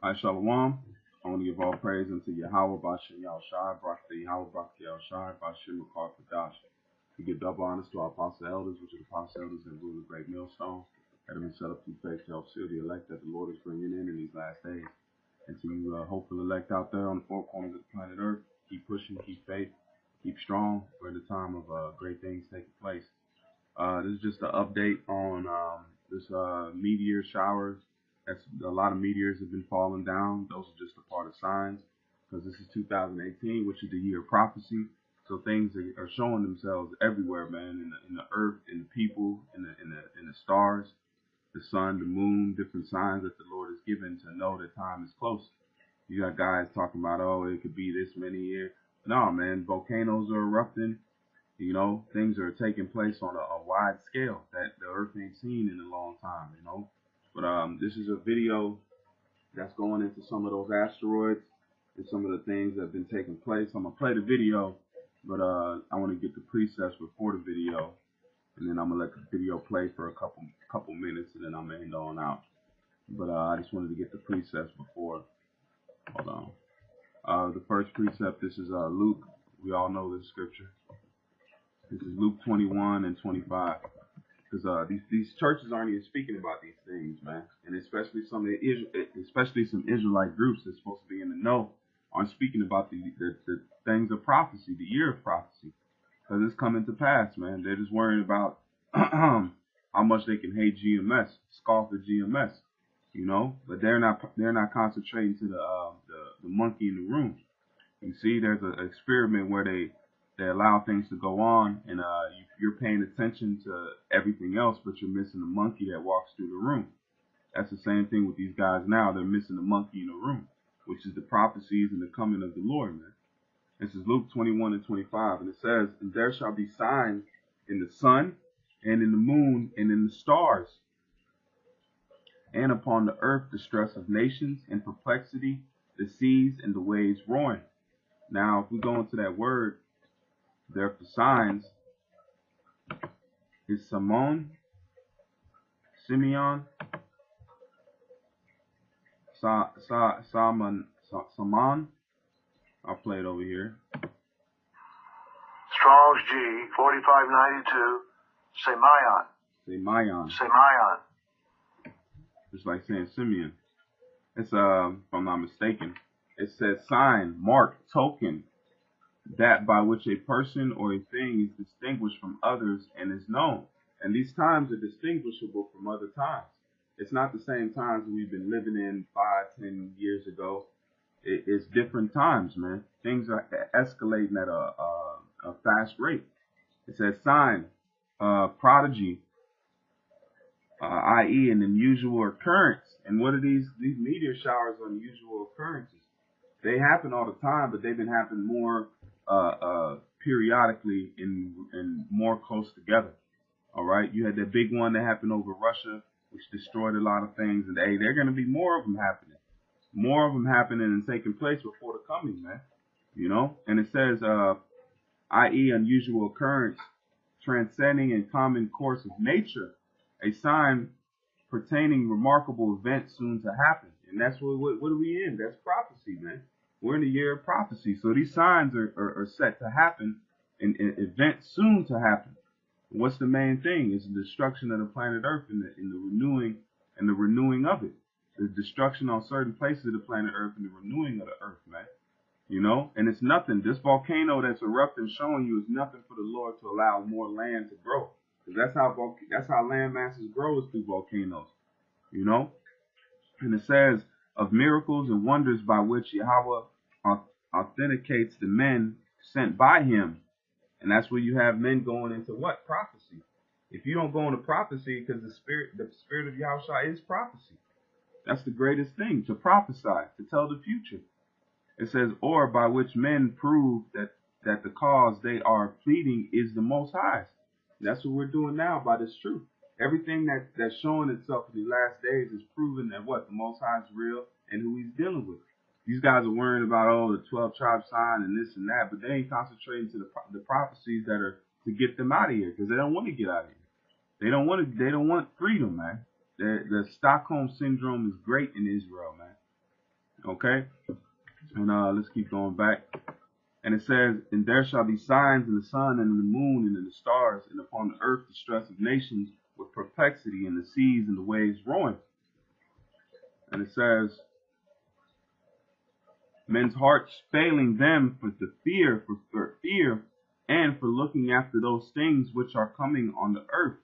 Hi, Shalom. I want to give all praise unto Yahweh, Bashem Yahushai, Barak Yahweh, Barak Yahushai, Bashem Makar Kadash. We give double honors to our apostle elders, which are the apostle elders that rule the great millstone, that have been set up through faith to help seal the elect that the Lord is bringing in these last days. And to you, hopeful elect out there on the four corners of the planet Earth, keep pushing, keep faith, keep strong. We're in a time of great things taking place. This is just an update on this meteor showers. That's a lot of meteors have been falling down. Those are just a part of signs, because this is 2018, which is the year of prophecy. So things are showing themselves everywhere, man. In the earth, in the people, in the stars, the sun, the moon, different signs that the Lord has given to know that time is close. You got guys talking about, oh, it could be this many years. No, man, volcanoes are erupting. You know, things are taking place on a wide scale that the earth ain't seen in a long time, you know. But this is a video that's going into some of those asteroids and some of the things that have been taking place. I'm gonna play the video, but I want to get the precepts before the video, and then I'm gonna let the video play for a couple minutes, and then I'm gonna end on out. But I just wanted to get the precepts before. Hold on. The first precept. This is Luke. We all know this scripture. This is Luke 21 and 25. Because these churches aren't even speaking about these things, man. And especially some Israelite groups that's supposed to be in the know aren't speaking about the things of prophecy, the year of prophecy. Because it's coming to pass, man. They're just worrying about how much they can hate GMS, scoff at GMS, you know. But they're not concentrating to the monkey in the room. You see, there's an experiment where they allow things to go on, and you're paying attention to everything else, but you're missing the monkey that walks through the room. That's the same thing with these guys now. They're missing the monkey in the room, which is the prophecies and the coming of the Lord, man. This is Luke 21 and 25, and it says, "And there shall be signs in the sun, and in the moon, and in the stars, and upon the earth distress of nations, and perplexity, the seas and the waves roaring." Now, if we go into that word, there for signs, is Simeon, Saman. I'll play it over here. Strong's G 4592. Semayan. Just like saying Simeon. It's if I'm not mistaken. It says sign, mark, token, that by which a person or a thing is distinguished from others and is known. And these times are distinguishable from other times. It's not the same times we've been living in 5-10 years ago. It's different times, man. Things are escalating at a fast rate. It says sign, prodigy, i.e. an unusual occurrence. And what are these meteor showers are unusual occurrences? They happen all the time, but they've been happening more periodically and more close together. All right, you had that big one that happened over Russia, which destroyed a lot of things, and hey, there are going to be more of them happening and taking place before the coming, man. You know, and it says, i.e., unusual occurrence, transcending in common course of nature, a sign pertaining remarkable events soon to happen. And that's what are we in? That's prophecy, man. We're in the year of prophecy. So these signs are set to happen and events soon to happen. What's the main thing? It's the destruction of the planet Earth and the renewing of it. The destruction on certain places of the planet Earth and the renewing of the earth, man. You know, and it's nothing. This volcano that's erupting, showing you, is nothing for the Lord to allow more land to grow. Because that's how land masses grow, is through volcanoes. You know, and it says of miracles and wonders by which Yahweh authenticates the men sent by him. And that's where you have men going into what? Prophecy. If you don't go into prophecy, because the spirit of Yahushua is prophecy. That's the greatest thing, to prophesy, to tell the future. It says, or by which men prove that the cause they are pleading is the Most High's. That's what we're doing now by this truth. Everything that's showing itself in the last days is proving that what? The Most High is real and who he's dealing with. These guys are worrying about, the 12 tribe sign and this and that, but they ain't concentrating to the prophecies that are to get them out of here, because they don't want to get out of here. They don't want freedom, man. The Stockholm syndrome is great in Israel, man. Okay? And let's keep going back. And it says, and there shall be signs in the sun and in the moon and in the stars, and upon the earth distress of nations with perplexity, and the seas and the waves roaring. And it says, men's hearts failing them for the fear, for fear, and for looking after those things which are coming on the earth.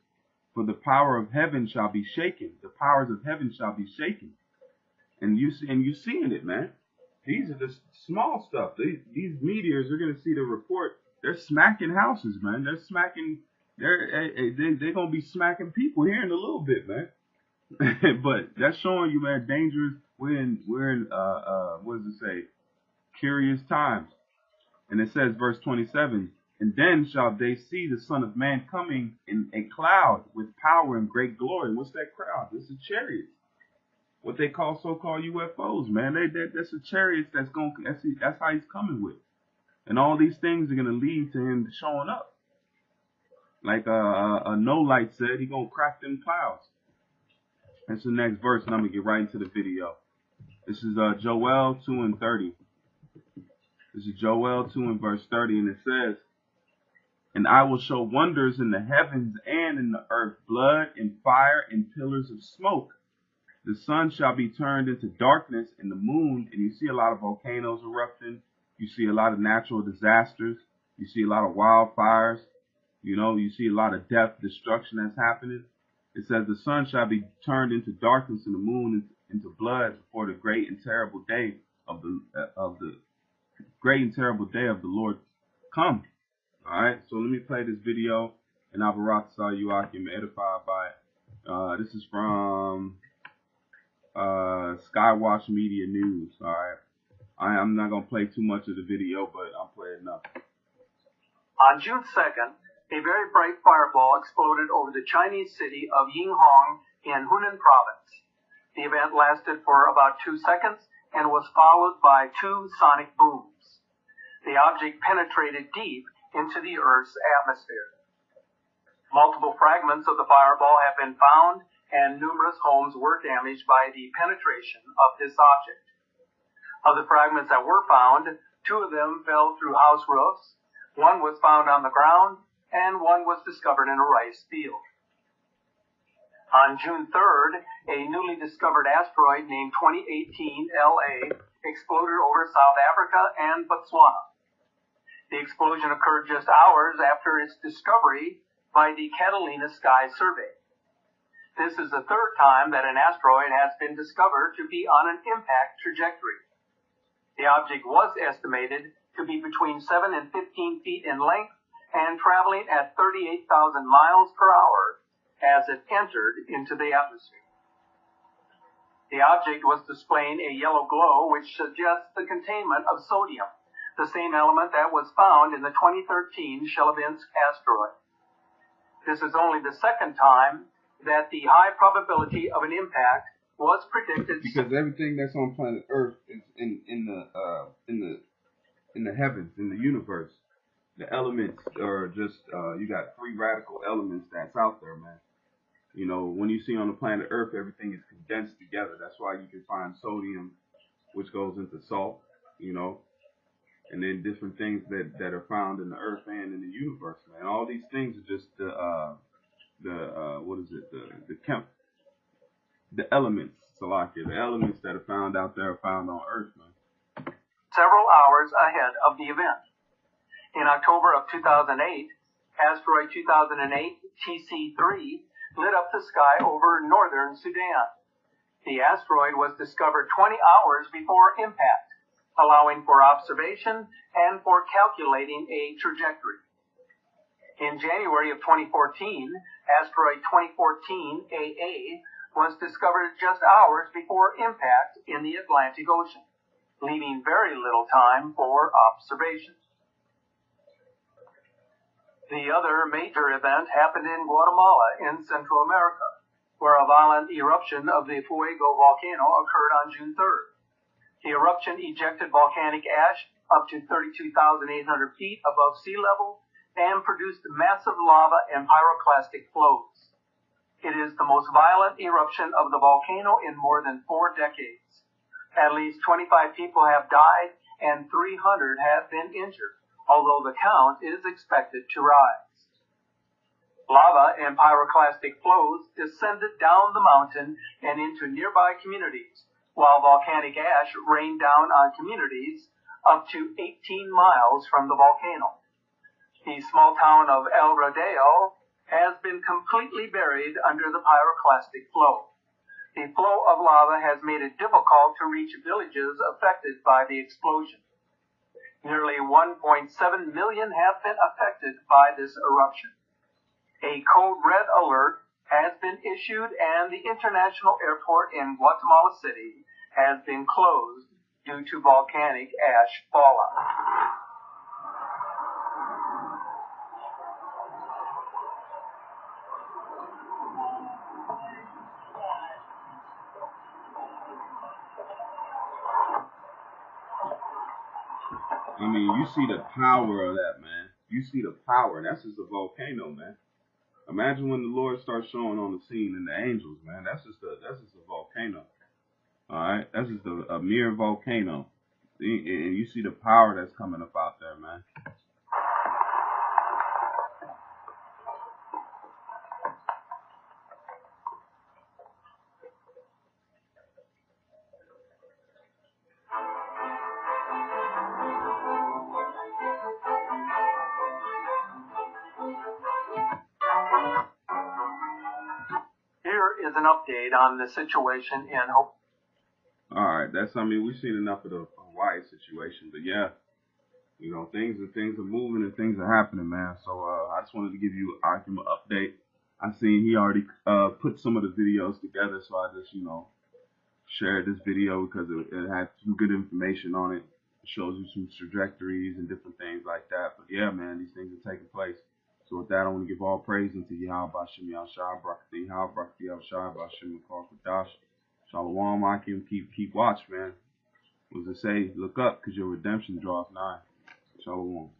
For the power of heaven shall be shaken. The powers of heaven shall be shaken. And you seeing it, man. These are just small stuff. These meteors, are gonna see the report. They're smacking houses, man. They're smacking. They're gonna be smacking people here in a little bit, man. But that's showing you, man, dangerous. We're in what does it say? Curious times. And it says, verse 27. And then shall they see the Son of Man coming in a cloud with power and great glory. What's that crowd? This is chariots. What they call so-called UFOs, man. That's a chariot that's how he's coming with. And all these things are gonna lead to him showing up. Like a No Light said, he's gonna crack them clouds. That's the next verse, and I'm gonna get right into the video. This is Joel 2:30. This is Joel 2 and verse 30, and it says, and I will show wonders in the heavens and in the earth, blood and fire and pillars of smoke. The sun shall be turned into darkness, and the moon, and you see a lot of volcanoes erupting. You see a lot of natural disasters. You see a lot of wildfires. You see a lot of death, destruction that's happening. It says the sun shall be turned into darkness, and the moon into blood before the great and terrible day of the great and terrible day of the Lord come. All right, so let me play this video, and Abarakasah, you all can be edified by it. This is from Skywatch Media News. All right, I'm not gonna play too much of the video, but I'll play enough. On June 2nd, a very bright fireball exploded over the Chinese city of Yinghong in Hunan province. The event lasted for about 2 seconds and was followed by 2 sonic booms. The object penetrated deep into the Earth's atmosphere. Multiple fragments of the fireball have been found, and numerous homes were damaged by the penetration of this object. Of the fragments that were found, 2 of them fell through house roofs, 1 was found on the ground, and 1 was discovered in a rice field. On June 3rd, a newly discovered asteroid named 2018 LA exploded over South Africa and Botswana. The explosion occurred just hours after its discovery by the Catalina Sky Survey. This is the 3rd time that an asteroid has been discovered to be on an impact trajectory. The object was estimated to be between 7 and 15 feet in length and traveling at 38,000 miles per hour as it entered into the atmosphere. The object was displaying a yellow glow which suggests the containment of sodium, the same element that was found in the 2013 Chelyabinsk asteroid. This is only the 2nd time that the high probability of an impact was predicted. Because everything that's on planet Earth is in the heavens, in the universe. The elements are just you got 3 radical elements that's out there, man. When you see on the planet Earth, everything is condensed together. That's why you can find sodium, which goes into salt, and then different things that are found in the earth and in the universe, man. All these things are just the elements, Salakia. The elements that are found out there are found on Earth, man. Several hours ahead of the event. In October of 2008, asteroid 2008 TC3 lit up the sky over northern Sudan. The asteroid was discovered 20 hours before impact, allowing for observation and for calculating a trajectory. In January of 2014, asteroid 2014 AA was discovered just hours before impact in the Atlantic Ocean, leaving very little time for observation. The other major event happened in Guatemala in Central America, where a violent eruption of the Fuego volcano occurred on June 3rd. The eruption ejected volcanic ash up to 32,800 feet above sea level and produced massive lava and pyroclastic flows. It is the most violent eruption of the volcano in more than 4 decades. At least 25 people have died and 300 have been injured, although the count is expected to rise. Lava and pyroclastic flows descended down the mountain and into nearby communities, while volcanic ash rained down on communities up to 18 miles from the volcano. The small town of El Rodeo has been completely buried under the pyroclastic flow. The flow of lava has made it difficult to reach villages affected by the explosion. Nearly 1.7 million have been affected by this eruption. A code red alert has been issued and the international airport in Guatemala City has been closed due to volcanic ash fallout. I mean, you see the power of that, man. You see the power. That's just a volcano, man. Imagine when the Lord starts showing on the scene and the angels, man. That's just a volcano. All right, that's just a mere volcano, and you see the power that's coming up out there, man. Here is an update on the situation in Hawaii. All right, we've seen enough of the Hawaii situation, but yeah, you know, things are moving and things are happening, man. So I just wanted to give you an argument update. I seen he already put some of the videos together, so I just, you know, shared this video because it had some good information on it. It shows you some trajectories and different things like that. But yeah, man, these things are taking place. So with that, I want to give all praise unto Yahweh Bashem Yahshua, Brakati Yahweh, Brakati Yahshua, Bashem Makar Shalom, Akim, keep watch, man. What does it say? Look up, because your redemption draws nigh. Shalom.